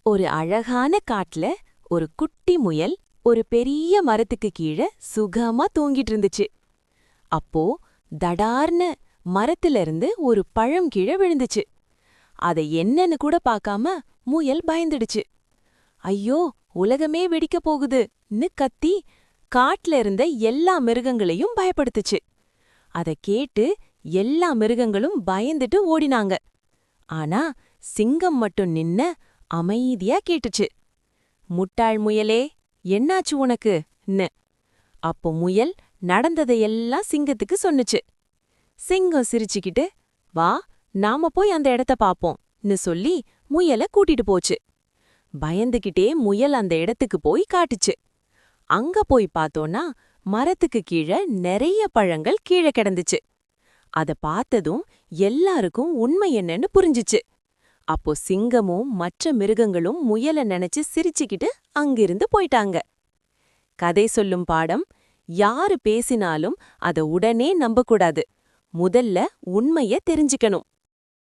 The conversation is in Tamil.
ஒரு அழகான காட்டுல ஒரு குட்டி முயல் ஒரு பெரிய மரத்துக்கு கீழே சுகமா தூங்கிட்டு இருந்துச்சு. அப்போ தடார்னு மரத்துல இருந்து ஒரு பழம் கீழே விழுந்துச்சு. அதை என்னன்னு கூட பார்க்காம முயல் பயந்துடுச்சு. ஐயோ, உலகமே வெடிக்க போகுதுன்னு கத்தி காட்டுல இருந்த எல்லா மிருகங்களையும் பயப்படுத்துச்சு. அத கேட்டு எல்லா மிருகங்களும் பயந்துட்டு ஓடினாங்க. ஆனா சிங்கம் மட்டும் நின்ன அமைதியா கேட்டுச்சு. முட்டாள் முயலே, என்னாச்சு உனக்குன்னு. அப்போ முயல் நடந்ததையெல்லாம் சிங்கத்துக்கு சொன்னுச்சு. சிங்கம் சிரிச்சுக்கிட்டு, வா, நாம போய் அந்த இடத்த பாப்போம்னு சொல்லி முயலை கூட்டிட்டு போச்சு. பயந்துகிட்டே முயல் அந்த இடத்துக்கு போய் காட்டுச்சு. அங்க போய் பார்த்தோன்னா மரத்துக்கு கீழே நிறைய பழங்கள் கீழே கிடந்துச்சு. அத பார்த்ததும் எல்லாருக்கும் உண்மை என்னன்னு புரிஞ்சுச்சு. அப்போ சிங்கமும் மற்ற மிருகங்களும் முயலை நினைச்சு சிரிச்சுக்கிட்டு அங்கிருந்து போயிட்டாங்க. கதை சொல்லும் பாடம்: யாரு பேசினாலும் அத உடனே நம்பக்கூடாது. முதல்ல உண்மைய தெரிஞ்சுக்கணும்.